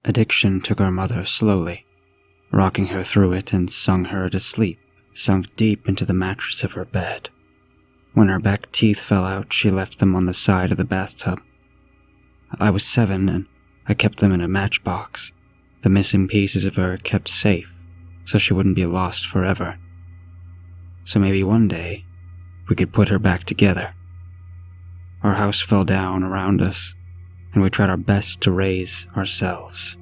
Addiction took our mother slowly, rocking her through it and sung her to sleep, sunk deep into the mattress of her bed. When her back teeth fell out, she left them on the side of the bathtub. I was 7 and I kept them in a matchbox, the missing pieces of her kept safe so she wouldn't be lost forever. So maybe one day we could put her back together. Our house fell down around us, and we tried our best to raise ourselves.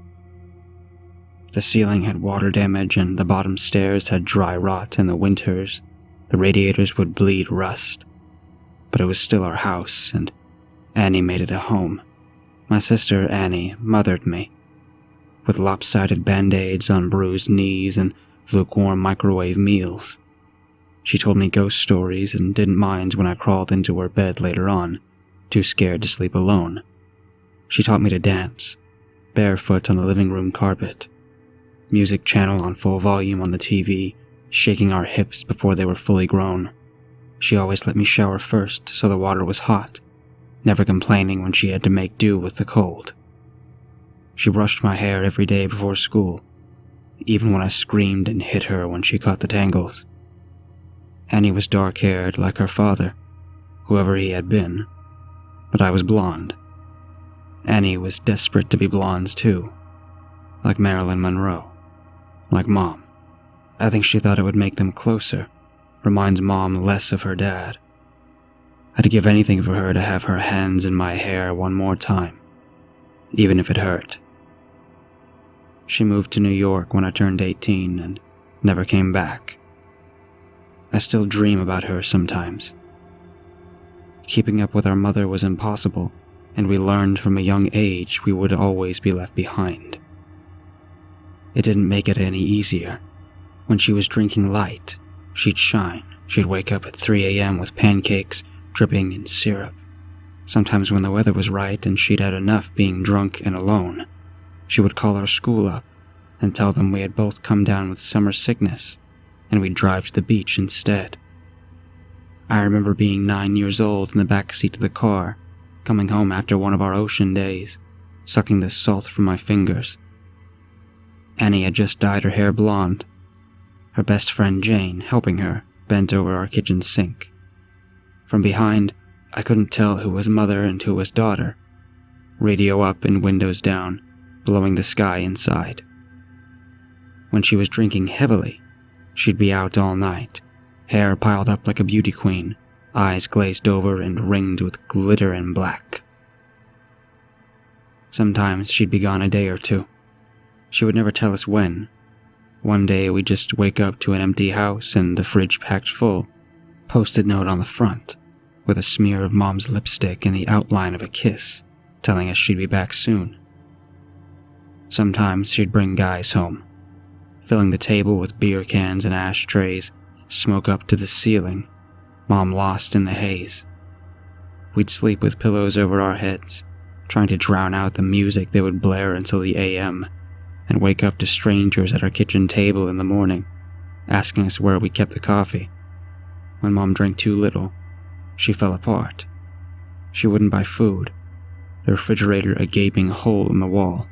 The ceiling had water damage and the bottom stairs had dry rot in the winters. The radiators would bleed rust. But it was still our house, and Annie made it a home. My sister Annie mothered me, with lopsided band-aids on bruised knees and lukewarm microwave meals. She told me ghost stories and didn't mind when I crawled into her bed later on, too scared to sleep alone. She taught me to dance, barefoot on the living room carpet, music channel on full volume on the TV, shaking our hips before they were fully grown. She always let me shower first so the water was hot, never complaining when she had to make do with the cold. She brushed my hair every day before school, even when I screamed and hit her when she caught the tangles. Annie was dark-haired like her father, whoever he had been, but I was blonde. Annie was desperate to be blonde too, like Marilyn Monroe, like Mom. I think she thought it would make them closer, remind Mom less of her dad. I'd give anything for her to have her hands in my hair one more time, even if it hurt. She moved to New York when I turned 18 and never came back. I still dream about her sometimes. Keeping up with our mother was impossible, and we learned from a young age we would always be left behind. It didn't make it any easier. When she was drinking light, she'd shine. She'd wake up at 3 a.m. with pancakes dripping in syrup. Sometimes when the weather was right and she'd had enough being drunk and alone, she would call our school up and tell them we had both come down with summer sickness and we'd drive to the beach instead. I remember being 9 years old in the back seat of the car, coming home after one of our ocean days, sucking the salt from my fingers. Annie had just dyed her hair blonde. Her best friend Jane, helping her, bent over our kitchen sink. From behind, I couldn't tell who was mother and who was daughter. Radio up and windows down, blowing the sky inside. When she was drinking heavily, she'd be out all night, hair piled up like a beauty queen, eyes glazed over and ringed with glitter and black. Sometimes she'd be gone a day or two. She would never tell us when. One day we'd just wake up to an empty house and the fridge packed full, post-it note on the front, with a smear of Mom's lipstick and the outline of a kiss, telling us she'd be back soon. Sometimes she'd bring guys home, filling the table with beer cans and ashtrays, smoke up to the ceiling, Mom lost in the haze. We'd sleep with pillows over our heads, trying to drown out the music that would blare until the a.m., and wake up to strangers at our kitchen table in the morning, asking us where we kept the coffee. When Mom drank too little, she fell apart. She wouldn't buy food, the refrigerator a gaping hole in the wall.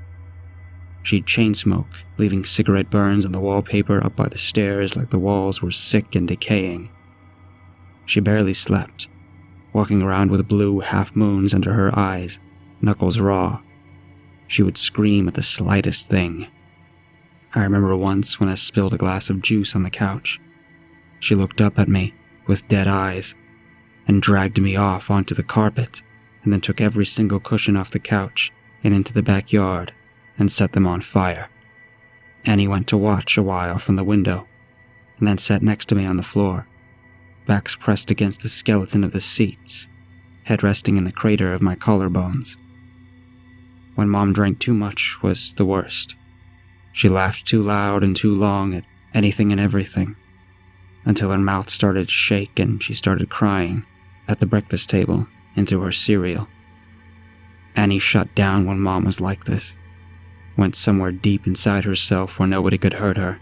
She'd chain smoke, leaving cigarette burns on the wallpaper up by the stairs like the walls were sick and decaying. She barely slept, walking around with blue half-moons under her eyes, knuckles raw. She would scream at the slightest thing. I remember once when I spilled a glass of juice on the couch. She looked up at me with dead eyes and dragged me off onto the carpet and then took every single cushion off the couch and into the backyard and set them on fire. Annie went to watch a while from the window and then sat next to me on the floor, backs pressed against the skeleton of the seats, head resting in the crater of my collarbones. When Mom drank too much was the worst. She laughed too loud and too long at anything and everything, until her mouth started to shake and she started crying at the breakfast table into her cereal. Annie shut down when Mom was like this, went somewhere deep inside herself where nobody could hurt her.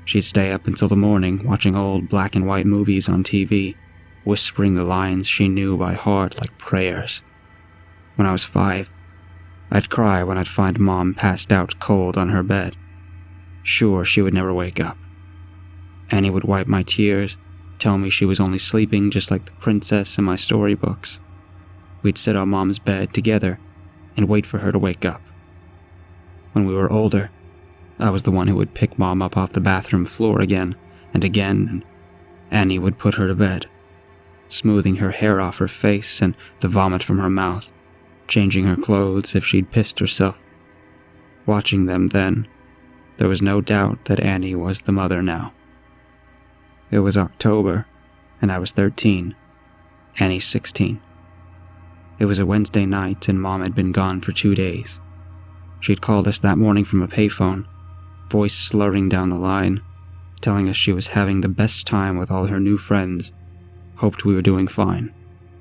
She'd stay up until the morning watching old black and white movies on TV, whispering the lines she knew by heart like prayers. When I was 5, I'd cry when I'd find Mom passed out cold on her bed, sure she would never wake up. Annie would wipe my tears, tell me she was only sleeping just like the princess in my storybooks. We'd sit on Mom's bed together and wait for her to wake up. When we were older, I was the one who would pick Mom up off the bathroom floor again, and Annie would put her to bed, smoothing her hair off her face and the vomit from her mouth, changing her clothes if she'd pissed herself. Watching them then, there was no doubt that Annie was the mother now. It was October, and I was 13, Annie 16. It was a Wednesday night and Mom had been gone for 2 days. She'd called us that morning from a payphone, voice slurring down the line, telling us she was having the best time with all her new friends, hoped we were doing fine.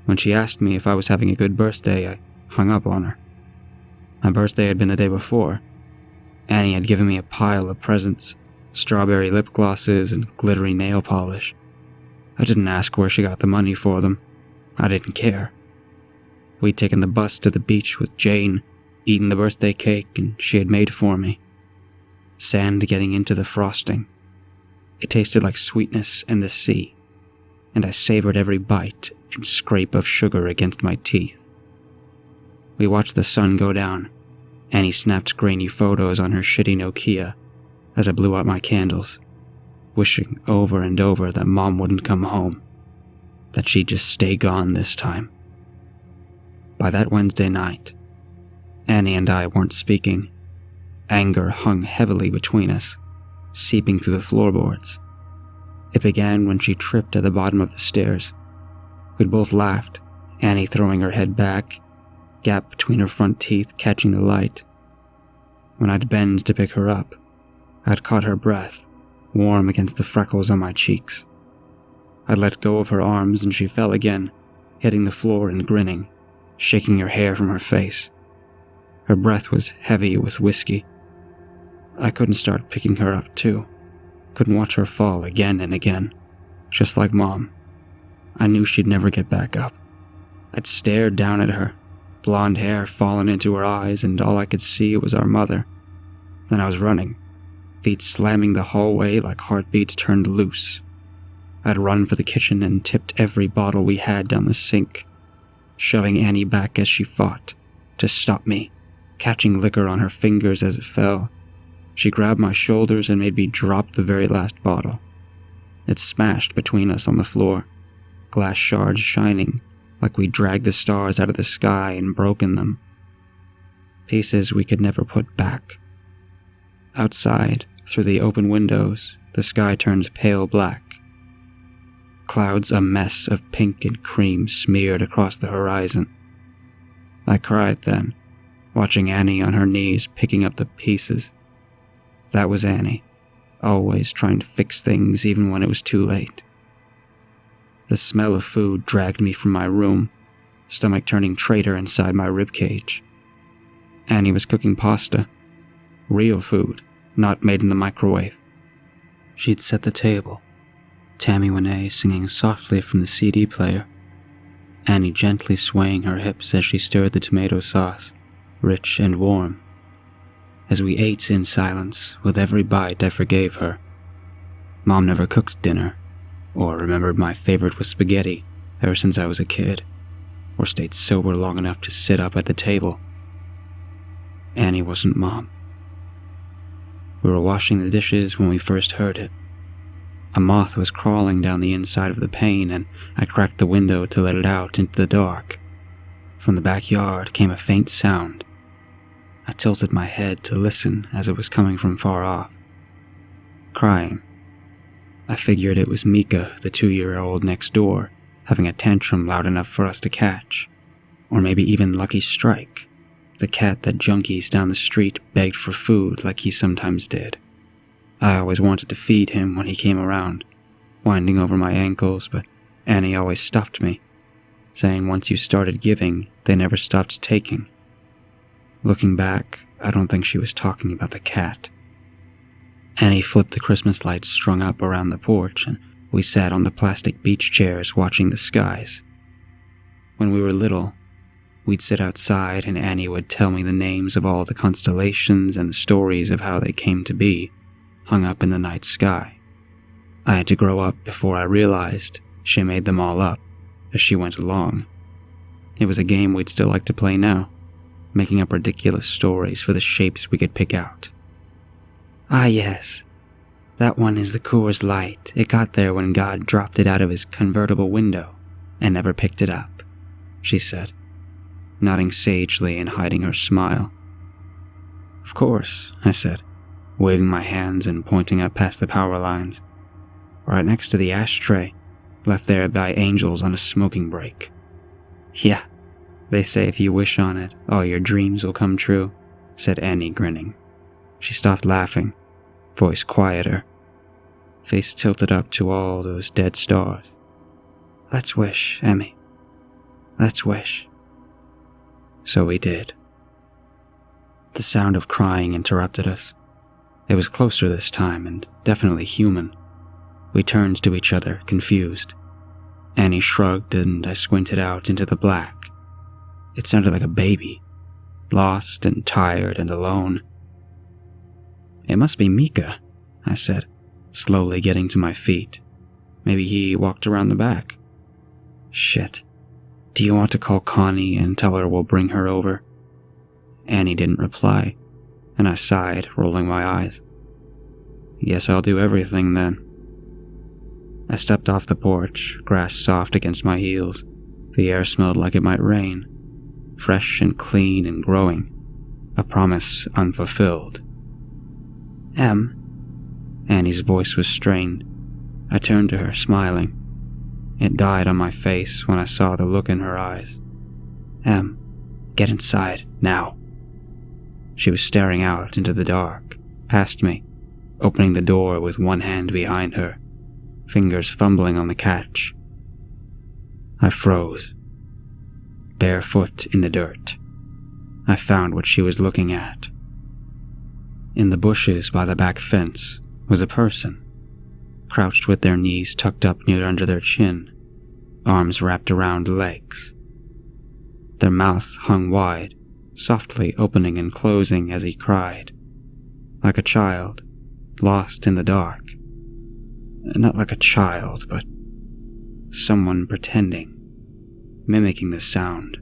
When she asked me if I was having a good birthday, I hung up on her. My birthday had been the day before. Annie had given me a pile of presents, strawberry lip glosses and glittery nail polish. I didn't ask where she got the money for them. I didn't care. We'd taken the bus to the beach with Jane, eaten the birthday cake and she had made for me. Sand getting into the frosting. It tasted like sweetness and the sea, and I savored every bite and scrape of sugar against my teeth. We watched the sun go down. Annie snapped grainy photos on her shitty Nokia as I blew out my candles, wishing over and over that Mom wouldn't come home, that she'd just stay gone this time. By that Wednesday night, Annie and I weren't speaking. Anger hung heavily between us, seeping through the floorboards. It began when she tripped at the bottom of the stairs. We'd both laughed, Annie throwing her head back, gap between her front teeth catching the light. When I'd bend to pick her up, I'd caught her breath, warm against the freckles on my cheeks. I'd let go of her arms and she fell again, hitting the floor and grinning, shaking her hair from her face. Her breath was heavy with whiskey. I couldn't start picking her up too. Couldn't watch her fall again and again, just like Mom. I knew she'd never get back up. I'd stared down at her, blonde hair fallen into her eyes, and all I could see was our mother. Then I was running, feet slamming the hallway like heartbeats turned loose. I'd run for the kitchen and tipped every bottle we had down the sink, shoving Annie back as she fought to stop me, catching liquor on her fingers as it fell. She grabbed my shoulders and made me drop the very last bottle. It smashed between us on the floor, glass shards shining like we dragged the stars out of the sky and broken them. Pieces we could never put back. Outside, through the open windows, the sky turned pale black. Clouds a mess of pink and cream smeared across the horizon. I cried then, watching Annie on her knees picking up the pieces. That was Annie, always trying to fix things even when it was too late. The smell of food dragged me from my room, stomach turning traitor inside my ribcage. Annie was cooking pasta. Real food, not made in the microwave. She'd set the table, Tammy Wynette singing softly from the CD player, Annie gently swaying her hips as she stirred the tomato sauce, rich and warm. As we ate in silence, with every bite I forgave her. Mom never cooked dinner, or remembered my favorite was spaghetti ever since I was a kid, or stayed sober long enough to sit up at the table. Annie wasn't Mom. We were washing the dishes when we first heard it. A moth was crawling down the inside of the pane, and I cracked the window to let it out into the dark. From the backyard came a faint sound. I tilted my head to listen as it was coming from far off. Crying. I figured it was Mika, the 2-year-old next door, having a tantrum loud enough for us to catch. Or maybe even Lucky Strike, the cat that junkies down the street begged for food like he sometimes did. I always wanted to feed him when he came around, winding over my ankles, but Annie always stopped me, saying once you started giving, they never stopped taking. Looking back, I don't think she was talking about the cat. Annie flipped the Christmas lights strung up around the porch, and we sat on the plastic beach chairs watching the skies. When we were little, We'd sit outside and Annie would tell me the names of all the constellations and the stories of how they came to be, hung up in the night sky. I had to grow up before I realized she made them all up as she went along. It was a game we'd still like to play now, making up ridiculous stories for the shapes we could pick out. "Ah yes, that one is the Coors Light. It got there when God dropped it out of his convertible window and never picked it up," she said, nodding sagely and hiding her smile. "Of course," I said, waving my hands and pointing up past the power lines, right next to the ashtray, left there by angels on a smoking break. "Yeah, they say if you wish on it, all your dreams will come true," said Annie, grinning. She stopped laughing, voice quieter, face tilted up to all those dead stars. "Let's wish, Emmy. Let's wish." So we did. The sound of crying interrupted us. It was closer this time and definitely human. We turned to each other, confused. Annie shrugged and I squinted out into the black. It sounded like a baby, lost and tired and alone. "It must be Mika," I said, slowly getting to my feet. "Maybe he walked around the back." "Shit. Do you want to call Connie and tell her we'll bring her over?" Annie didn't reply, and I sighed, rolling my eyes. "Guess I'll do everything then." I stepped off the porch, grass soft against my heels. The air smelled like it might rain, fresh and clean and growing, a promise unfulfilled. "Em?" Annie's voice was strained. I turned to her, smiling. It died on my face when I saw the look in her eyes. "Em, get inside, now." She was staring out into the dark, past me, opening the door with one hand behind her, fingers fumbling on the catch. I froze, barefoot in the dirt. I found what she was looking at. In the bushes by the back fence was a person, crouched with their knees tucked up near under their chin, arms wrapped around legs. Their mouth hung wide, softly opening and closing as he cried, like a child, lost in the dark. Not like a child, but someone pretending, mimicking the sound,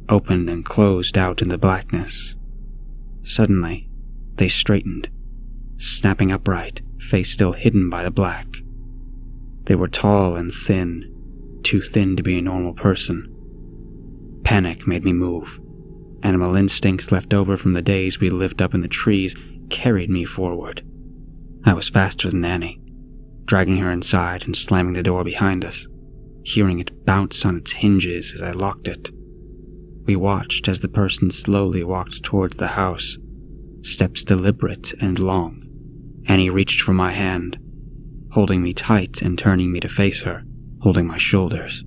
opened and closed out in the blackness. Suddenly, they straightened, snapping upright, face still hidden by the black. They were tall and thin, too thin to be a normal person. Panic made me move. Animal instincts left over from the days we lived up in the trees carried me forward. I was faster than Annie, dragging her inside and slamming the door behind us, hearing it bounce on its hinges as I locked it. We watched as the person slowly walked towards the house, steps deliberate and long. Annie reached for my hand, holding me tight and turning me to face her, holding my shoulders.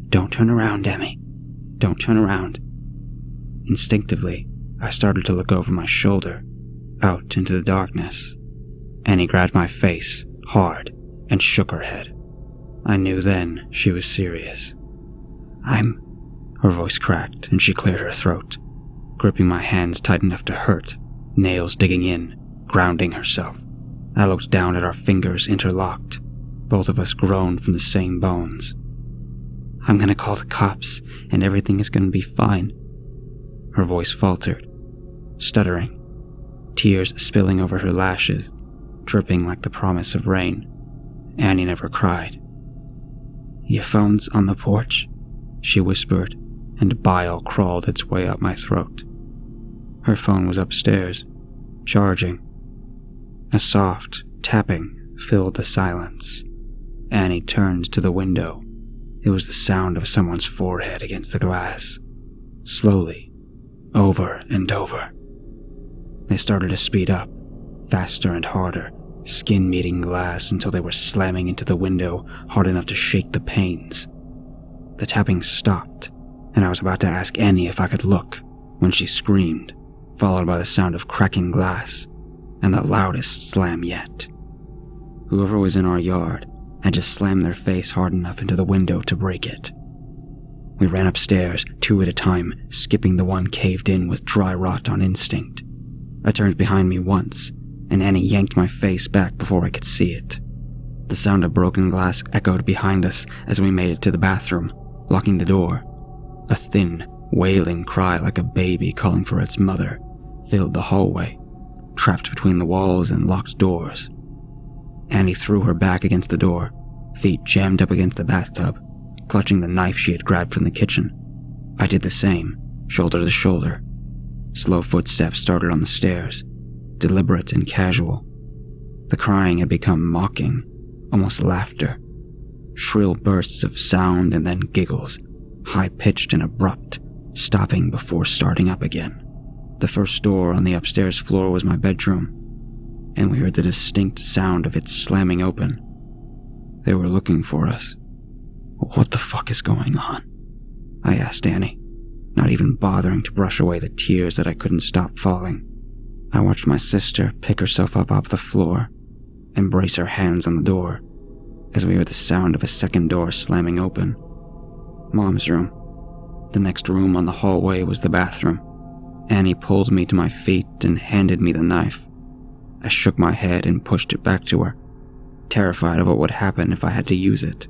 "Don't turn around, Emmy. Don't turn around." Instinctively, I started to look over my shoulder, out into the darkness. Annie grabbed my face, hard, and shook her head. I knew then she was serious. Her voice cracked and she cleared her throat, gripping my hands tight enough to hurt, nails digging in, grounding herself. I looked down at our fingers interlocked. Both of us groaned from the same bones. "I'm gonna call the cops, and everything is gonna be fine." Her voice faltered, stuttering, tears spilling over her lashes, dripping like the promise of rain. Annie never cried. "Your phone's on the porch," she whispered, and bile crawled its way up my throat. Her phone was upstairs, charging. A soft tapping filled the silence. Annie turned to the window. It was the sound of someone's forehead against the glass. Slowly, over and over. They started to speed up, faster and harder, skin meeting glass until they were slamming into the window hard enough to shake the panes. The tapping stopped, and I was about to ask Annie if I could look when she screamed, followed by the sound of cracking glass and the loudest slam yet. Whoever was in our yard had just slammed their face hard enough into the window to break it. We ran upstairs, 2 at a time, skipping the one caved in with dry rot on instinct. I turned behind me once, and Annie yanked my face back before I could see it. The sound of broken glass echoed behind us as we made it to the bathroom, locking the door. A thin, wailing cry like a baby calling for its mother filled the hallway, trapped between the walls and locked doors. Annie threw her back against the door, feet jammed up against the bathtub, clutching the knife she had grabbed from the kitchen. I did the same, shoulder to shoulder. Slow footsteps started on the stairs, deliberate and casual. The crying had become mocking, almost laughter. Shrill bursts of sound and then giggles, high-pitched and abrupt, stopping before starting up again. The first door on the upstairs floor was my bedroom, and we heard the distinct sound of it slamming open. They were looking for us. What the fuck is going on? I asked Annie, not even bothering to brush away the tears that I couldn't stop falling. I watched my sister pick herself up off the floor and brace her hands on the door as we heard the sound of a second door slamming open. Mom's room. The next room on the hallway was the bathroom. Annie pulled me to my feet and handed me the knife. I shook my head and pushed it back to her, terrified of what would happen if I had to use it.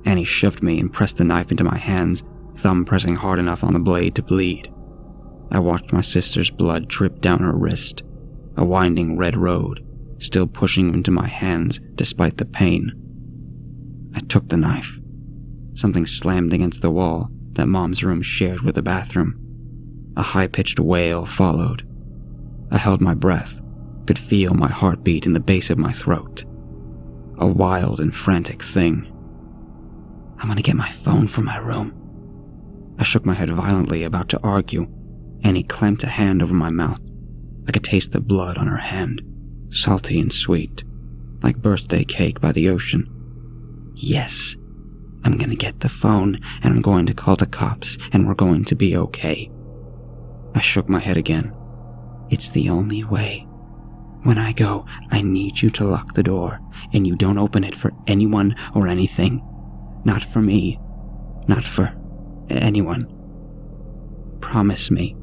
Annie shoved me and pressed the knife into my hands, thumb pressing hard enough on the blade to bleed. I watched my sister's blood drip down her wrist, a winding red road, still pushing into my hands despite the pain. I took the knife. Something slammed against the wall that Mom's room shared with the bathroom. A high-pitched wail followed. I held my breath, could feel my heartbeat in the base of my throat. A wild and frantic thing. I'm gonna get my phone from my room. I shook my head violently, about to argue. Annie clamped a hand over my mouth. I could taste the blood on her hand, salty and sweet, like birthday cake by the ocean. Yes, I'm gonna get the phone, and I'm going to call the cops, and we're going to be okay. I shook my head again. It's the only way. When I go, I need you to lock the door, and you don't open it for anyone or anything. Not for me. Not for anyone. Promise me.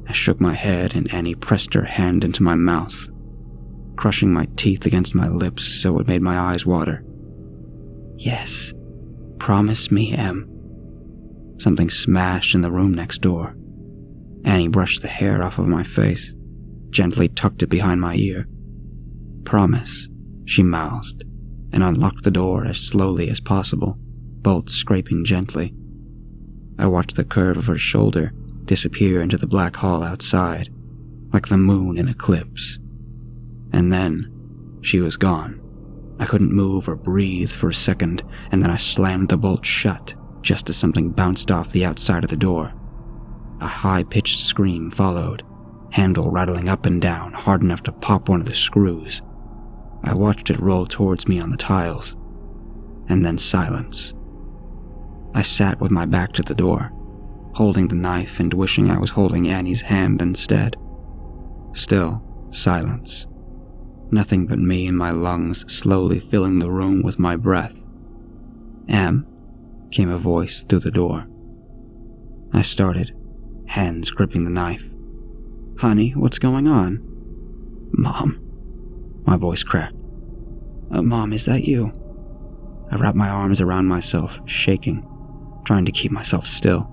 I shook my head and Annie pressed her hand into my mouth, crushing my teeth against my lips so it made my eyes water. Yes. Promise me, Em. Something smashed in the room next door. Annie brushed the hair off of my face, gently tucked it behind my ear. Promise, she mouthed, and unlocked the door as slowly as possible, bolts scraping gently. I watched the curve of her shoulder disappear into the black hall outside, like the moon in eclipse. And then, she was gone. I couldn't move or breathe for a second, and then I slammed the bolt shut, just as something bounced off the outside of the door. A high-pitched scream followed, handle rattling up and down hard enough to pop one of the screws. I watched it roll towards me on the tiles, and then silence. I sat with my back to the door, holding the knife and wishing I was holding Annie's hand instead. Still, silence. Nothing but me and my lungs slowly filling the room with my breath. Em, came a voice through the door. I started, hands gripping the knife. Honey, what's going on? Mom. My voice cracked. Mom, is that you? I wrapped my arms around myself, shaking, trying to keep myself still.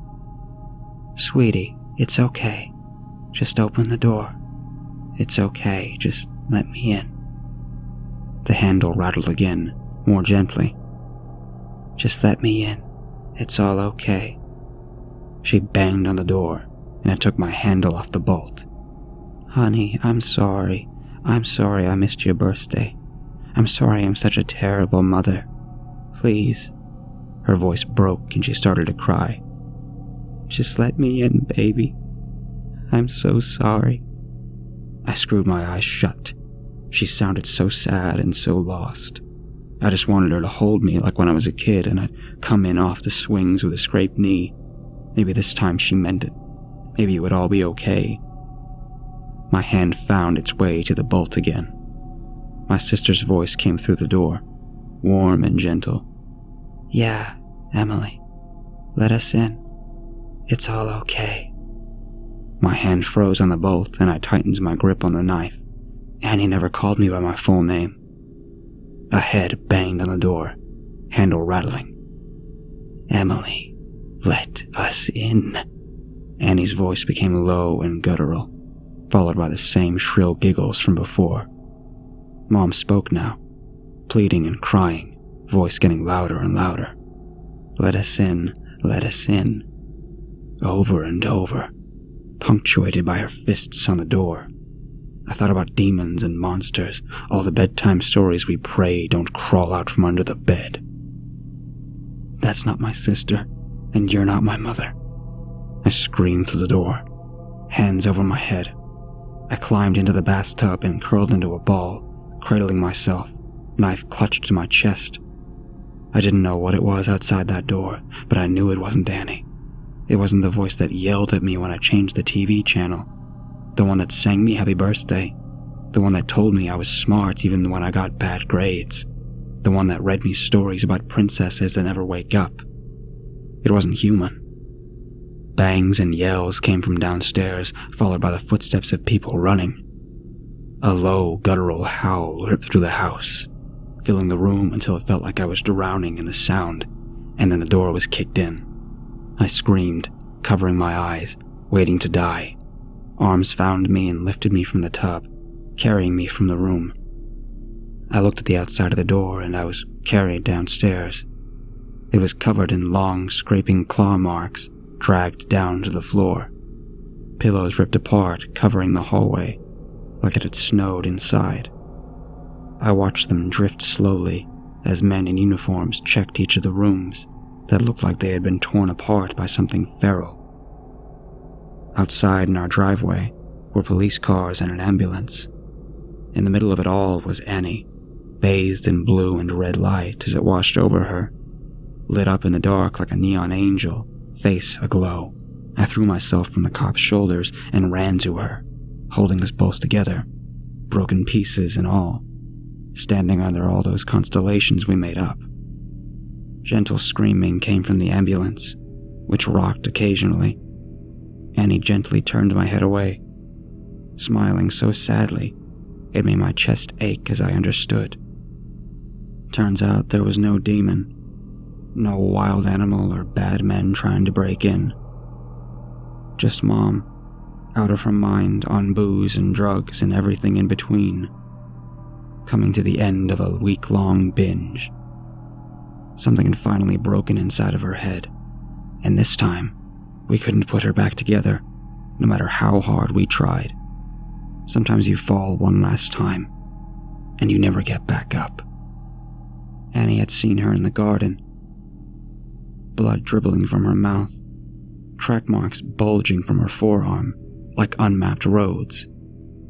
Sweetie, it's okay. Just open the door. It's okay, just let me in. The handle rattled again, more gently. Just let me in. It's all okay. She banged on the door, and I took my handle off the bolt. Honey, I'm sorry. I'm sorry I missed your birthday. I'm sorry I'm such a terrible mother. Please. Her voice broke and she started to cry. Just let me in, baby. I'm so sorry. I screwed my eyes shut. She sounded so sad and so lost. I just wanted her to hold me like when I was a kid and I'd come in off the swings with a scraped knee. Maybe this time she meant it. Maybe it would all be okay. My hand found its way to the bolt again. My sister's voice came through the door, warm and gentle. Yeah, Emily. Let us in. It's all okay." My hand froze on the bolt and I tightened my grip on the knife. Annie never called me by my full name. A head banged on the door, handle rattling. "Emily, let us in." Annie's voice became low and guttural, followed by the same shrill giggles from before. Mom spoke now, pleading and crying, voice getting louder and louder. "Let us in, let us in." Over and over, punctuated by her fists on the door. I thought about demons and monsters, all the bedtime stories we pray don't crawl out from under the bed. "That's not my sister, and you're not my mother." I screamed through the door, hands over my head. I climbed into the bathtub and curled into a ball, cradling myself, knife clutched to my chest. I didn't know what it was outside that door, but I knew it wasn't Annie. It wasn't the voice that yelled at me when I changed the TV channel, the one that sang me happy birthday, the one that told me I was smart even when I got bad grades, the one that read me stories about princesses that never wake up. It wasn't human. Bangs and yells came from downstairs, followed by the footsteps of people running. A low, guttural howl ripped through the house, filling the room until it felt like I was drowning in the sound, and then the door was kicked in. I screamed, covering my eyes, waiting to die. Arms found me and lifted me from the tub, carrying me from the room. I looked at the outside of the door and I was carried downstairs. It was covered in long, scraping claw marks, dragged down to the floor. Pillows ripped apart, covering the hallway, like it had snowed inside. I watched them drift slowly as men in uniforms checked each of the rooms that looked like they had been torn apart by something feral. Outside in our driveway were police cars and an ambulance. In the middle of it all was Annie, bathed in blue and red light as it washed over her, lit up in the dark like a neon angel, face aglow. I threw myself from the cop's shoulders and ran to her, holding us both together, broken pieces and all, standing under all those constellations we made up. Gentle screaming came from the ambulance, which rocked occasionally. Annie gently turned my head away, smiling so sadly it made my chest ache as I understood. Turns out there was no demon, no wild animal or bad men trying to break in. Just Mom, out of her mind on booze and drugs and everything in between, coming to the end of a week-long binge. Something had finally broken inside of her head, and this time, we couldn't put her back together, no matter how hard we tried. Sometimes you fall one last time, and you never get back up. Annie had seen her in the garden, blood dribbling from her mouth, track marks bulging from her forearm like unmapped roads,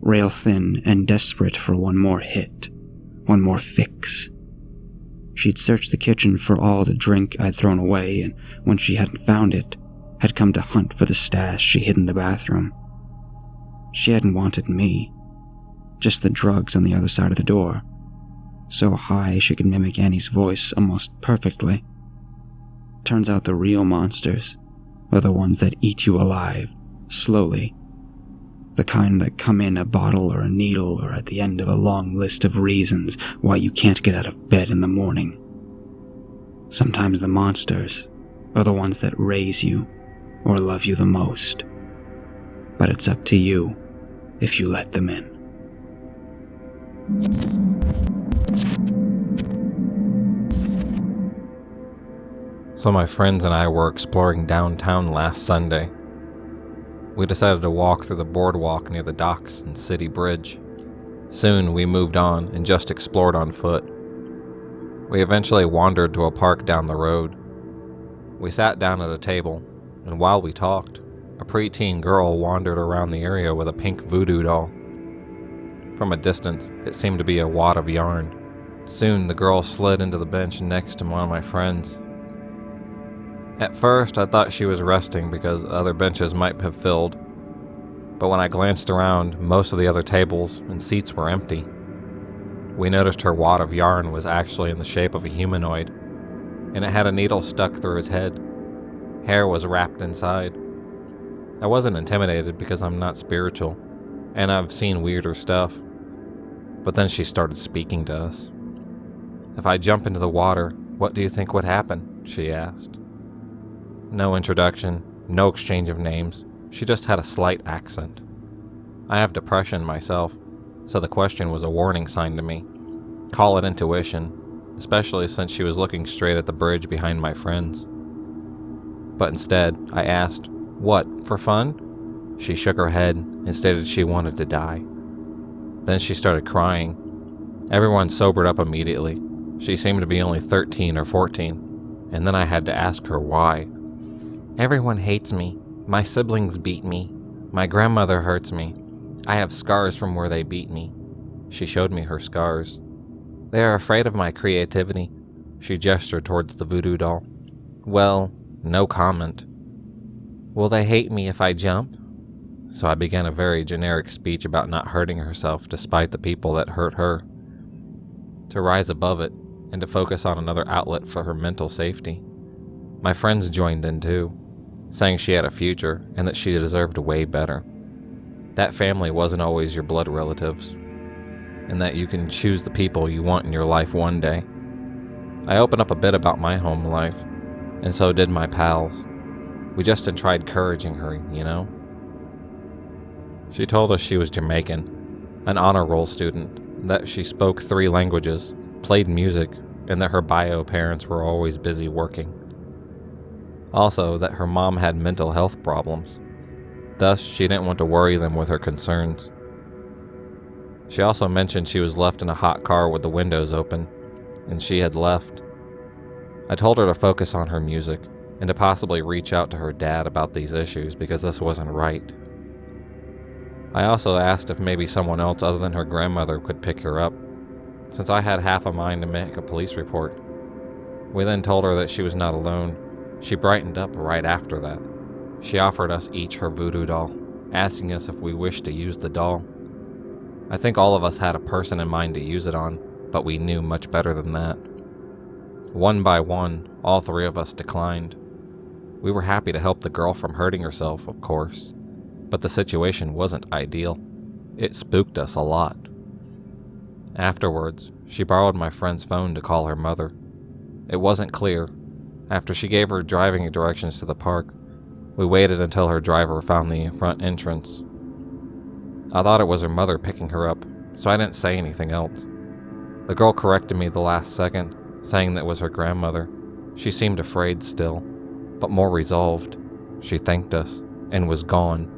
rail-thin and desperate for one more hit, one more fix. She'd searched the kitchen for all the drink I'd thrown away, and when she hadn't found it, had come to hunt for the stash she hid in the bathroom. She hadn't wanted me, just the drugs on the other side of the door, so high she could mimic Annie's voice almost perfectly. Turns out the real monsters are the ones that eat you alive, slowly. The kind that come in a bottle or a needle or at the end of a long list of reasons why you can't get out of bed in the morning. Sometimes the monsters are the ones that raise you or love you the most. But it's up to you if you let them in. So my friends and I were exploring downtown last Sunday. We decided to walk through the boardwalk near the docks and City Bridge. Soon we moved on and just explored on foot. We eventually wandered to a park down the road. We sat down at a table, and while we talked, a preteen girl wandered around the area with a pink voodoo doll. From a distance, it seemed to be a wad of yarn. Soon the girl slid into the bench next to one of my friends. At first, I thought she was resting because other benches might have filled, but when I glanced around, most of the other tables and seats were empty. We noticed her wad of yarn was actually in the shape of a humanoid, and it had a needle stuck through his head. Hair was wrapped inside. I wasn't intimidated because I'm not spiritual, and I've seen weirder stuff. But then she started speaking to us. "If I jump into the water, what do you think would happen?" she asked. No introduction, no exchange of names. She just had a slight accent. I have depression myself, so the question was a warning sign to me. Call it intuition, especially since she was looking straight at the bridge behind my friends. But instead, I asked, "What, for fun?" She shook her head and stated she wanted to die. Then she started crying. Everyone sobered up immediately. She seemed to be only 13 or 14, and then I had to ask her why. "Everyone hates me. My siblings beat me. My grandmother hurts me. I have scars from where they beat me." She showed me her scars. "They are afraid of my creativity." She gestured towards the voodoo doll. "Well, no comment." "Will they hate me if I jump?" So I began a very generic speech about not hurting herself despite the people that hurt her. To rise above it, and to focus on another outlet for her mental safety. My friends joined in too, saying she had a future and that she deserved way better. That family wasn't always your blood relatives, and that you can choose the people you want in your life one day. I opened up a bit about my home life, and so did my pals. We just tried encouraging her, you know? She told us she was Jamaican, an honor roll student, that she spoke 3 languages, played music, and that her bio parents were always busy working. Also, that her mom had mental health problems. Thus, she didn't want to worry them with her concerns. She also mentioned she was left in a hot car with the windows open, and she had left. I told her to focus on her music, and to possibly reach out to her dad about these issues because this wasn't right. I also asked if maybe someone else other than her grandmother could pick her up, since I had half a mind to make a police report. We then told her that she was not alone. She brightened up right after that. She offered us each her voodoo doll, asking us if we wished to use the doll. I think all of us had a person in mind to use it on, but we knew much better than that. One by one, all 3 of us declined. We were happy to help the girl from hurting herself, of course, but the situation wasn't ideal. It spooked us a lot. Afterwards, she borrowed my friend's phone to call her mother. It wasn't clear. After she gave her driving directions to the park, we waited until her driver found the front entrance. I thought it was her mother picking her up, so I didn't say anything else. The girl corrected me the last second, saying that was her grandmother. She seemed afraid still, but more resolved. She thanked us and was gone.